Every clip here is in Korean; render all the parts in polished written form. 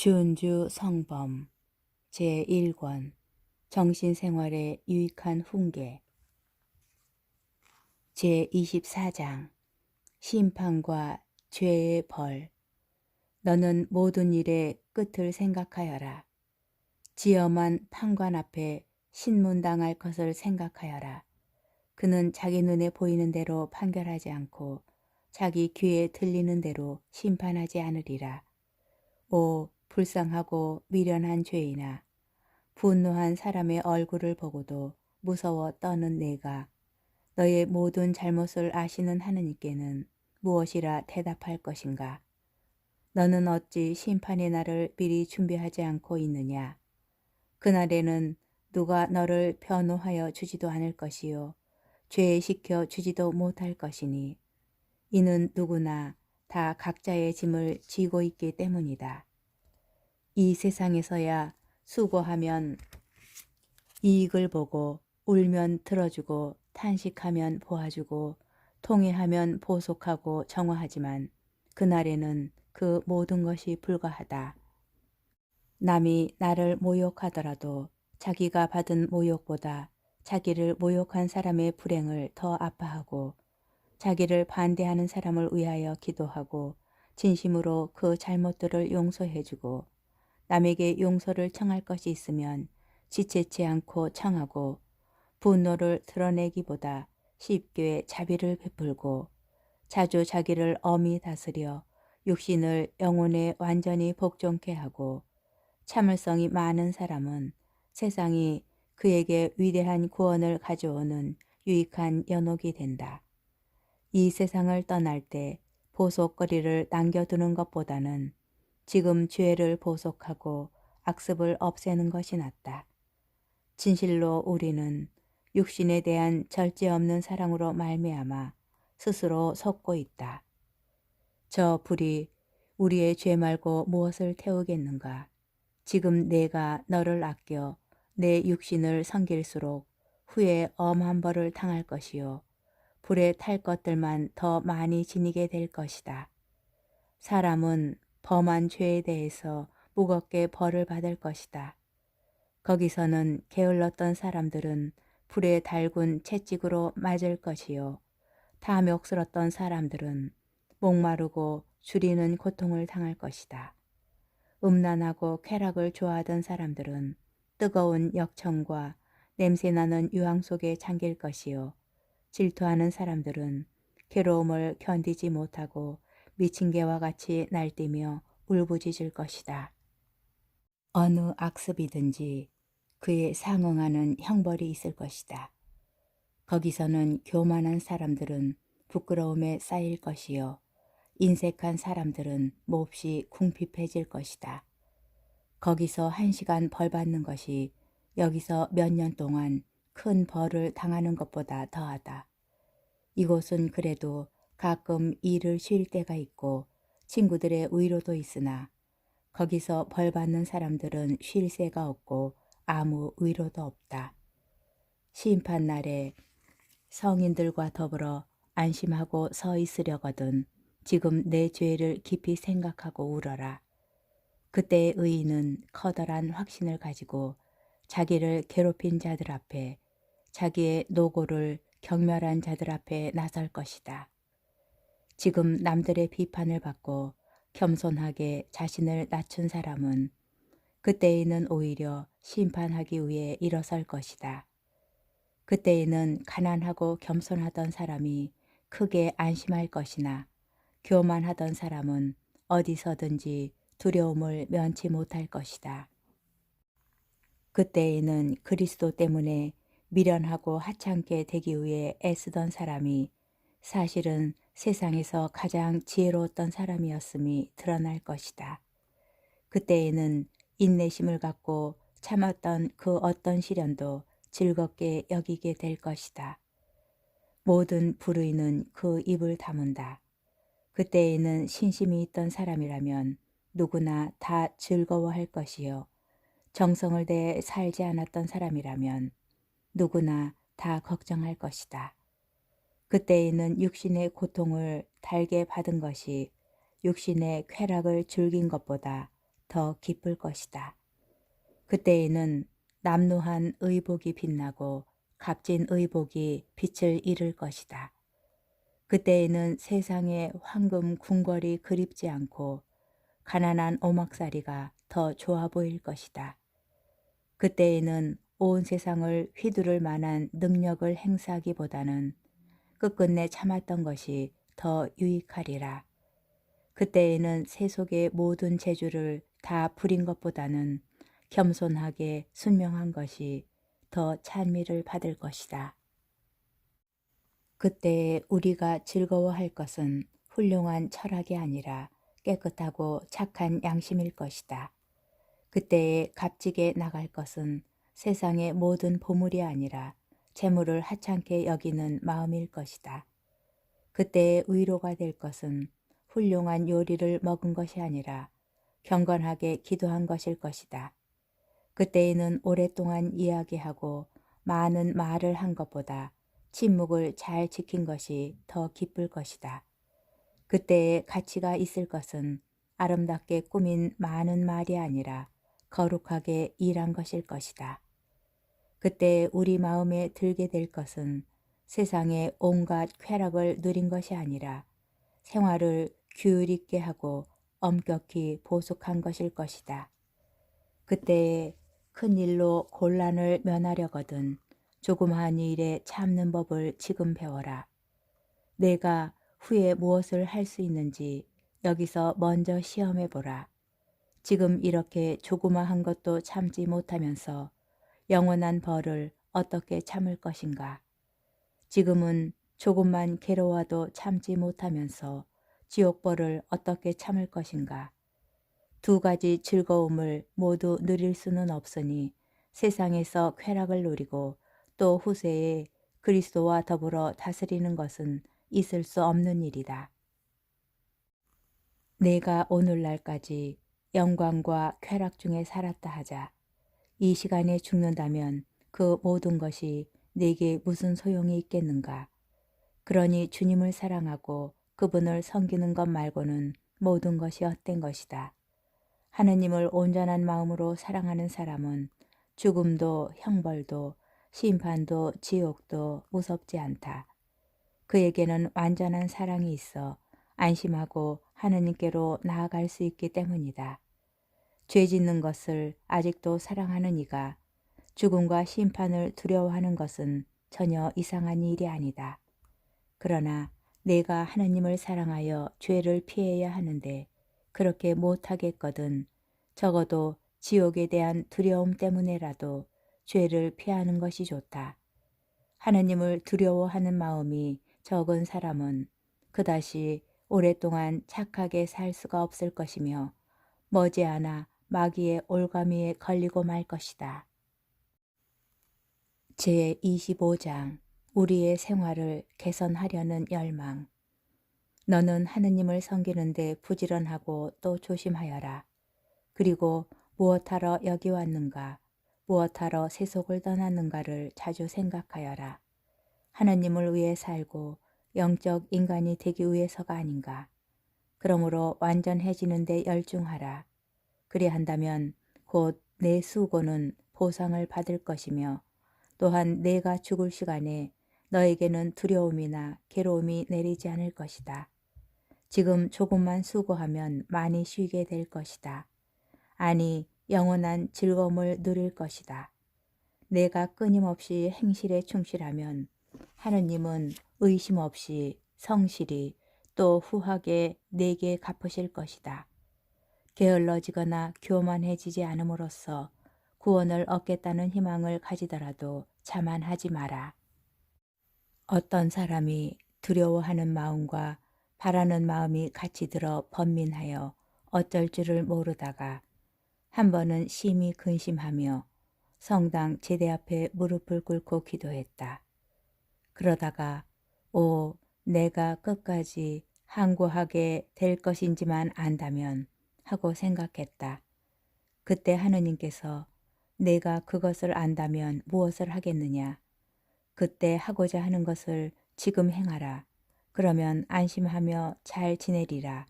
주은주 성범 제1권 정신생활에 유익한 훈계 제24장 심판과 죄의 벌. 너는 모든 일의 끝을 생각하여라. 지엄한 판관 앞에 신문당할 것을 생각하여라. 그는 자기 눈에 보이는 대로 판결하지 않고 자기 귀에 들리는 대로 심판하지 않으리라. 오 불쌍하고 미련한 죄인아, 분노한 사람의 얼굴을 보고도 무서워 떠는 내가 너의 모든 잘못을 아시는 하느님께는 무엇이라 대답할 것인가? 너는 어찌 심판의 날을 미리 준비하지 않고 있느냐? 그날에는 누가 너를 변호하여 주지도 않을 것이요 죄시켜 주지도 못할 것이니 이는 누구나 다 각자의 짐을 지고 있기 때문이다. 이 세상에서야 수고하면 이익을 보고 울면 들어주고 탄식하면 보아주고 통회하면 보속하고 정화하지만 그날에는 그 모든 것이 불가하다. 남이 나를 모욕하더라도 자기가 받은 모욕보다 자기를 모욕한 사람의 불행을 더 아파하고 자기를 반대하는 사람을 위하여 기도하고 진심으로 그 잘못들을 용서해주고 남에게 용서를 청할 것이 있으면 지체치 않고 청하고 분노를 드러내기보다 쉽게 자비를 베풀고 자주 자기를 엄히 다스려 육신을 영혼에 완전히 복종케 하고 참을성이 많은 사람은 세상이 그에게 위대한 구원을 가져오는 유익한 연옥이 된다. 이 세상을 떠날 때 보속거리를 남겨두는 것보다는 지금 죄를 보속하고 악습을 없애는 것이 낫다. 진실로 우리는 육신에 대한 절제 없는 사랑으로 말미암아 스스로 속고 있다. 저 불이 우리의 죄 말고 무엇을 태우겠는가? 지금 내가 너를 아껴 내 육신을 섬길수록 후에 엄한 벌을 당할 것이요 불에 탈 것들만 더 많이 지니게 될 것이다. 사람은 범한 죄에 대해서 무겁게 벌을 받을 것이다. 거기서는 게을렀던 사람들은 불에 달군 채찍으로 맞을 것이요 탐욕스럽던 사람들은 목마르고 줄이는 고통을 당할 것이다. 음란하고 쾌락을 좋아하던 사람들은 뜨거운 역청과 냄새나는 유황 속에 잠길 것이요 질투하는 사람들은 괴로움을 견디지 못하고 미친 개와 같이 날뛰며 울부짖을 것이다. 어느 악습이든지 그에 상응하는 형벌이 있을 것이다. 거기서는 교만한 사람들은 부끄러움에 쌓일 것이요 인색한 사람들은 몹시 궁핍해질 것이다. 거기서 1시간 벌 받는 것이 여기서 몇 년 동안 큰 벌을 당하는 것보다 더하다. 이곳은 그래도 가끔 일을 쉴 때가 있고 친구들의 위로도 있으나 거기서 벌 받는 사람들은 쉴 새가 없고 아무 위로도 없다. 심판날에 성인들과 더불어 안심하고 서 있으려거든 지금 내 죄를 깊이 생각하고 울어라. 그때의 의인은 커다란 확신을 가지고 자기를 괴롭힌 자들 앞에 자기의 노고를 경멸한 자들 앞에 나설 것이다. 지금 남들의 비판을 받고 겸손하게 자신을 낮춘 사람은 그때에는 오히려 심판하기 위해 일어설 것이다. 그때에는 가난하고 겸손하던 사람이 크게 안심할 것이나 교만하던 사람은 어디서든지 두려움을 면치 못할 것이다. 그때에는 그리스도 때문에 미련하고 하찮게 되기 위해 애쓰던 사람이 사실은 세상에서 가장 지혜로웠던 사람이었음이 드러날 것이다. 그때에는 인내심을 갖고 참았던 그 어떤 시련도 즐겁게 여기게 될 것이다. 모든 불의는 그 입을 다문다. 그때에는 신심이 있던 사람이라면 누구나 다 즐거워할 것이요 정성을 다해 살지 않았던 사람이라면 누구나 다 걱정할 것이다. 그때에는 육신의 고통을 달게 받은 것이 육신의 쾌락을 즐긴 것보다 더 기쁠 것이다. 그때에는 남루한 의복이 빛나고 값진 의복이 빛을 잃을 것이다. 그때에는 세상의 황금 궁궐이 그립지 않고 가난한 오막살이가 더 좋아 보일 것이다. 그때에는 온 세상을 휘두를 만한 능력을 행사하기보다는 끝끝내 참았던 것이 더 유익하리라. 그때에는 세속의 모든 재주를 다 부린 것보다는 겸손하게 순명한 것이 더 찬미를 받을 것이다. 그때에 우리가 즐거워할 것은 훌륭한 철학이 아니라 깨끗하고 착한 양심일 것이다. 그때에 값지게 나갈 것은 세상의 모든 보물이 아니라 재물을 하찮게 여기는 마음일 것이다. 그때에 위로가 될 것은 훌륭한 요리를 먹은 것이 아니라 경건하게 기도한 것일 것이다. 그때에는 오랫동안 이야기하고 많은 말을 한 것보다 침묵을 잘 지킨 것이 더 기쁠 것이다. 그때에 가치가 있을 것은 아름답게 꾸민 많은 말이 아니라 거룩하게 일한 것일 것이다. 그때 우리 마음에 들게 될 것은 세상의 온갖 쾌락을 누린 것이 아니라 생활을 규율 있게 하고 엄격히 보숙한 것일 것이다. 그때에 큰 일로 곤란을 면하려거든 조그마한 일에 참는 법을 지금 배워라. 내가 후에 무엇을 할 수 있는지 여기서 먼저 시험해보라. 지금 이렇게 조그마한 것도 참지 못하면서 영원한 벌을 어떻게 참을 것인가. 지금은 조금만 괴로워도 참지 못하면서 지옥벌을 어떻게 참을 것인가. 두 가지 즐거움을 모두 누릴 수는 없으니 세상에서 쾌락을 누리고 또 후세에 그리스도와 더불어 다스리는 것은 있을 수 없는 일이다. 내가 오늘날까지 영광과 쾌락 중에 살았다 하자. 이 시간에 죽는다면 그 모든 것이 내게 무슨 소용이 있겠는가. 그러니 주님을 사랑하고 그분을 섬기는 것 말고는 모든 것이 헛된 것이다. 하느님을 온전한 마음으로 사랑하는 사람은 죽음도 형벌도 심판도 지옥도 무섭지 않다. 그에게는 완전한 사랑이 있어 안심하고 하느님께로 나아갈 수 있기 때문이다. 죄 짓는 것을 아직도 사랑하는 이가 죽음과 심판을 두려워하는 것은 전혀 이상한 일이 아니다. 그러나 내가 하느님을 사랑하여 죄를 피해야 하는데 그렇게 못하겠거든 적어도 지옥에 대한 두려움 때문에라도 죄를 피하는 것이 좋다. 하느님을 두려워하는 마음이 적은 사람은 그다시 오랫동안 착하게 살 수가 없을 것이며 머지않아 마귀의 올가미에 걸리고 말 것이다. 제25장 우리의 생활을 개선하려는 열망. 너는 하느님을 섬기는데 부지런하고 또 조심하여라. 그리고 무엇하러 여기 왔는가, 무엇하러 세속을 떠났는가를 자주 생각하여라. 하느님을 위해 살고 영적 인간이 되기 위해서가 아닌가. 그러므로 완전해지는 데 열중하라. 그리한다면 곧 내 수고는 보상을 받을 것이며 또한 내가 죽을 시간에 너에게는 두려움이나 괴로움이 내리지 않을 것이다. 지금 조금만 수고하면 많이 쉬게 될 것이다. 아니 영원한 즐거움을 누릴 것이다. 내가 끊임없이 행실에 충실하면 하느님은 의심 없이 성실히 또 후하게 내게 갚으실 것이다. 게을러지거나 교만해지지 않음으로써 구원을 얻겠다는 희망을 가지더라도 자만하지 마라. 어떤 사람이 두려워하는 마음과 바라는 마음이 같이 들어 번민하여 어쩔 줄을 모르다가 한 번은 심히 근심하며 성당 제대 앞에 무릎을 꿇고 기도했다. 그러다가 오, 내가 끝까지 항구하게 될 것인지만 안다면 하고 생각했다. 그때 하느님께서 내가 그것을 안다면 무엇을 하겠느냐. 그때 하고자 하는 것을 지금 행하라. 그러면 안심하며 잘 지내리라.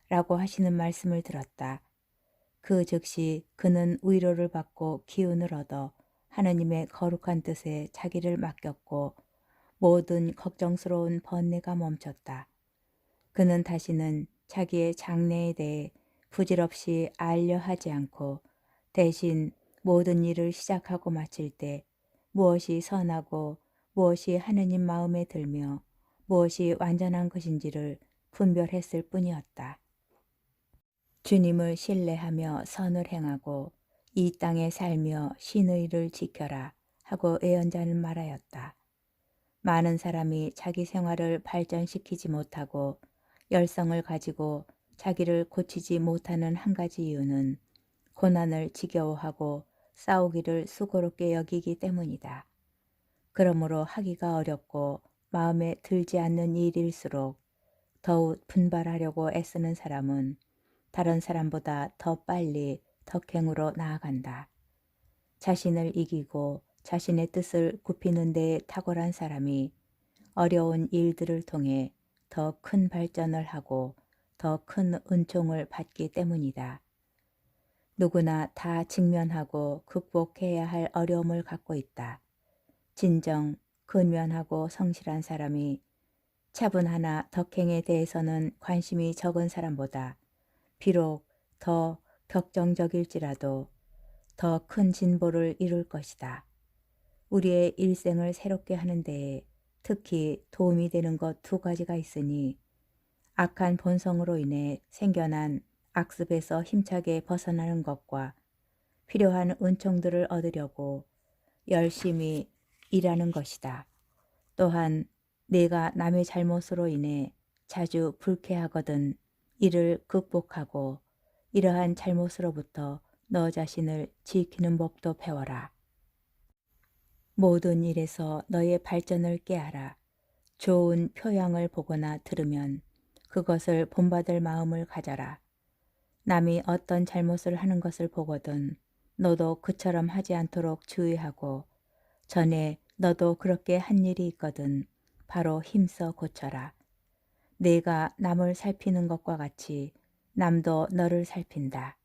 라고 하시는 말씀을 들었다. 그 즉시 그는 위로를 받고 기운을 얻어 하느님의 거룩한 뜻에 자기를 맡겼고 모든 걱정스러운 번뇌가 멈췄다. 그는 다시는 자기의 장래에 대해 부질없이 알려하지 않고 대신 모든 일을 시작하고 마칠 때 무엇이 선하고 무엇이 하느님 마음에 들며 무엇이 완전한 것인지를 분별했을 뿐이었다. 주님을 신뢰하며 선을 행하고 이 땅에 살며 신의를 지켜라 하고 예언자는 말하였다. 많은 사람이 자기 생활을 발전시키지 못하고 열성을 가지고 자기를 고치지 못하는 한 가지 이유는 고난을 지겨워하고 싸우기를 수고롭게 여기기 때문이다. 그러므로 하기가 어렵고 마음에 들지 않는 일일수록 더욱 분발하려고 애쓰는 사람은 다른 사람보다 더 빨리 덕행으로 나아간다. 자신을 이기고 자신의 뜻을 굽히는 데 탁월한 사람이 어려운 일들을 통해 더 큰 발전을 하고 더 큰 은총을 받기 때문이다. 누구나 다 직면하고 극복해야 할 어려움을 갖고 있다. 진정 근면하고 성실한 사람이 차분하나 덕행에 대해서는 관심이 적은 사람보다 비록 더 격정적일지라도 더 큰 진보를 이룰 것이다. 우리의 일생을 새롭게 하는 데에 특히 도움이 되는 것 두 가지가 있으니 악한 본성으로 인해 생겨난 악습에서 힘차게 벗어나는 것과 필요한 은총들을 얻으려고 열심히 일하는 것이다. 또한 내가 남의 잘못으로 인해 자주 불쾌하거든 이를 극복하고 이러한 잘못으로부터 너 자신을 지키는 법도 배워라. 모든 일에서 너의 발전을 꾀하라. 좋은 표양을 보거나 들으면 그것을 본받을 마음을 가져라. 남이 어떤 잘못을 하는 것을 보거든 너도 그처럼 하지 않도록 주의하고 전에 너도 그렇게 한 일이 있거든 바로 힘써 고쳐라. 내가 남을 살피는 것과 같이 남도 너를 살핀다.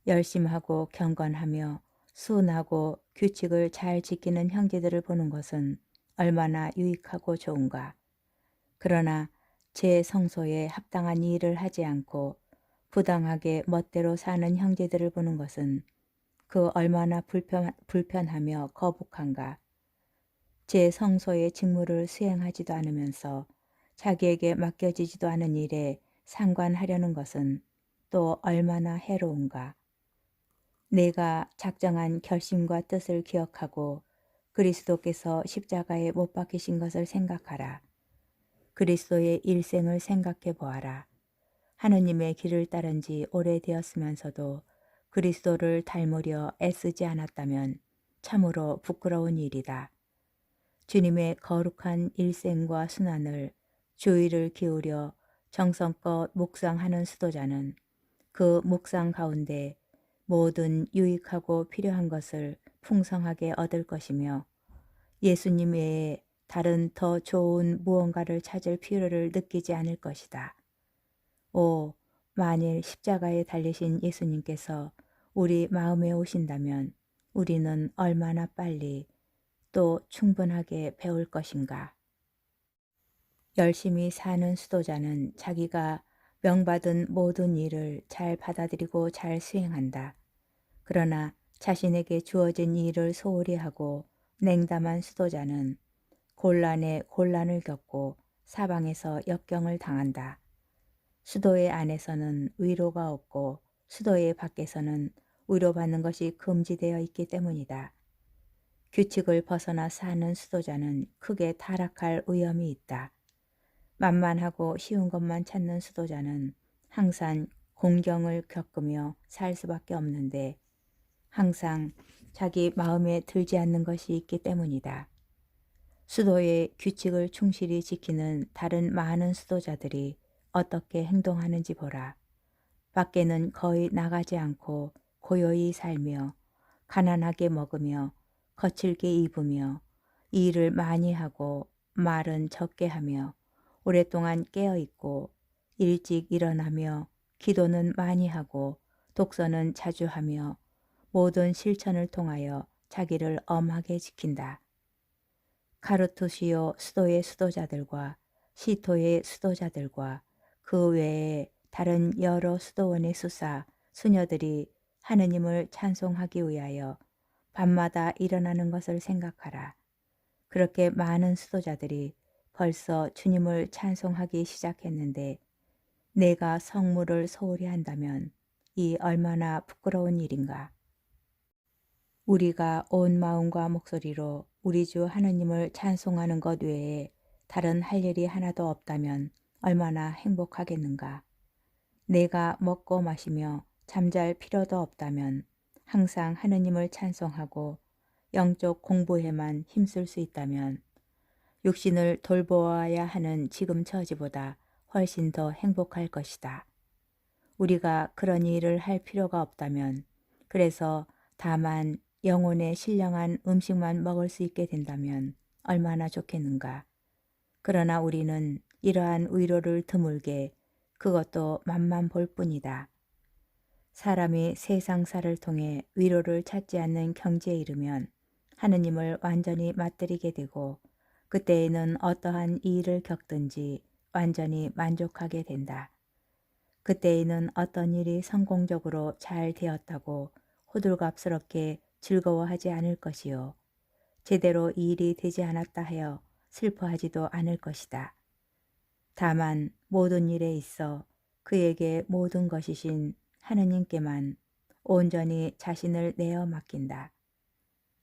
열심하고 경건하며 순하고 규칙을 잘 지키는 형제들을 보는 것은 얼마나 유익하고 좋은가. 그러나 제 성소에 합당한 일을 하지 않고 부당하게 멋대로 사는 형제들을 보는 것은 그 얼마나 불편하며 거북한가. 제 성소의 직무를 수행하지도 않으면서 자기에게 맡겨지지도 않은 일에 상관하려는 것은 또 얼마나 해로운가. 내가 작정한 결심과 뜻을 기억하고 그리스도께서 십자가에 못 박히신 것을 생각하라. 그리스도의 일생을 생각해 보아라. 하느님의 길을 따른 지 오래되었으면서도 그리스도를 닮으려 애쓰지 않았다면 참으로 부끄러운 일이다. 주님의 거룩한 일생과 순환을 주의를 기울여 정성껏 묵상하는 수도자는 그 묵상 가운데 모든 유익하고 필요한 것을 풍성하게 얻을 것이며 예수님 외에 다른 더 좋은 무언가를 찾을 필요를 느끼지 않을 것이다. 오, 만일 십자가에 달리신 예수님께서 우리 마음에 오신다면 우리는 얼마나 빨리 또 충분하게 배울 것인가. 열심히 사는 수도자는 자기가 명받은 모든 일을 잘 받아들이고 잘 수행한다. 그러나 자신에게 주어진 일을 소홀히 하고 냉담한 수도자는 곤란에 곤란을 겪고 사방에서 역경을 당한다. 수도의 안에서는 위로가 없고 수도의 밖에서는 위로받는 것이 금지되어 있기 때문이다. 규칙을 벗어나 사는 수도자는 크게 타락할 위험이 있다. 만만하고 쉬운 것만 찾는 수도자는 항상 공경을 겪으며 살 수밖에 없는데 항상 자기 마음에 들지 않는 것이 있기 때문이다. 수도의 규칙을 충실히 지키는 다른 많은 수도자들이 어떻게 행동하는지 보라. 밖에는 거의 나가지 않고 고요히 살며 가난하게 먹으며 거칠게 입으며 일을 많이 하고 말은 적게 하며 오랫동안 깨어있고 일찍 일어나며 기도는 많이 하고 독서는 자주 하며 모든 실천을 통하여 자기를 엄하게 지킨다. 카르투시오 수도의 수도자들과 시토의 수도자들과 그 외에 다른 여러 수도원의 수사, 수녀들이 하느님을 찬송하기 위하여 밤마다 일어나는 것을 생각하라. 그렇게 많은 수도자들이 벌써 주님을 찬송하기 시작했는데 내가 성물을 소홀히 한다면 이 얼마나 부끄러운 일인가. 우리가 온 마음과 목소리로 우리 주 하느님을 찬송하는 것 외에 다른 할 일이 하나도 없다면 얼마나 행복하겠는가. 내가 먹고 마시며 잠잘 필요도 없다면 항상 하느님을 찬송하고 영적 공부에만 힘쓸 수 있다면 육신을 돌보아야 하는 지금 처지보다 훨씬 더 행복할 것이다. 우리가 그런 일을 할 필요가 없다면, 그래서 다만 영혼에 신령한 음식만 먹을 수 있게 된다면 얼마나 좋겠는가. 그러나 우리는 이러한 위로를 드물게, 그것도 맛만 볼 뿐이다. 사람이 세상사를 통해 위로를 찾지 않는 경지에 이르면 하느님을 완전히 맞들이게 되고 그때에는 어떠한 일을 겪든지 완전히 만족하게 된다. 그때에는 어떤 일이 성공적으로 잘 되었다고 호들갑스럽게 즐거워하지 않을 것이요. 제대로 이 일이 되지 않았다 하여 슬퍼하지도 않을 것이다. 다만 모든 일에 있어 그에게 모든 것이신 하느님께만 온전히 자신을 내어 맡긴다.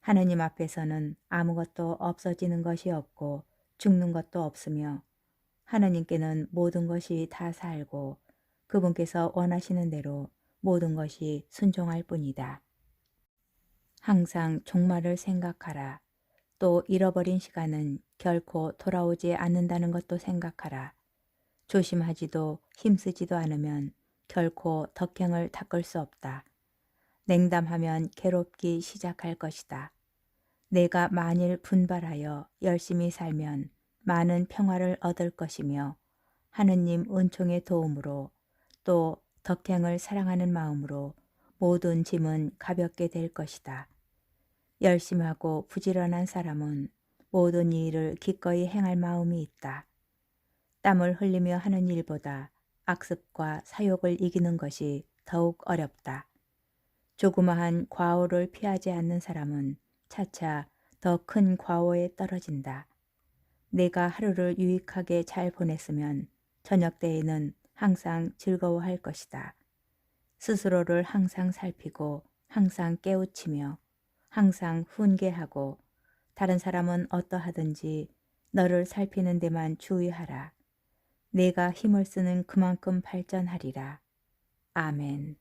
하느님 앞에서는 아무것도 없어지는 것이 없고 죽는 것도 없으며 하느님께는 모든 것이 다 살고 그분께서 원하시는 대로 모든 것이 순종할 뿐이다. 항상 종말을 생각하라. 또 잃어버린 시간은 결코 돌아오지 않는다는 것도 생각하라. 조심하지도 힘쓰지도 않으면 결코 덕행을 닦을 수 없다. 냉담하면 괴롭기 시작할 것이다. 내가 만일 분발하여 열심히 살면 많은 평화를 얻을 것이며 하느님 은총의 도움으로 또 덕행을 사랑하는 마음으로 모든 짐은 가볍게 될 것이다. 열심하고 부지런한 사람은 모든 일을 기꺼이 행할 마음이 있다. 땀을 흘리며 하는 일보다 악습과 사욕을 이기는 것이 더욱 어렵다. 조그마한 과오를 피하지 않는 사람은 차차 더 큰 과오에 떨어진다. 내가 하루를 유익하게 잘 보냈으면 저녁 때에는 항상 즐거워할 것이다. 스스로를 항상 살피고 항상 깨우치며 항상 훈계하고 다른 사람은 어떠하든지 너를 살피는 데만 주의하라. 내가 힘을 쓰는 그만큼 발전하리라. 아멘.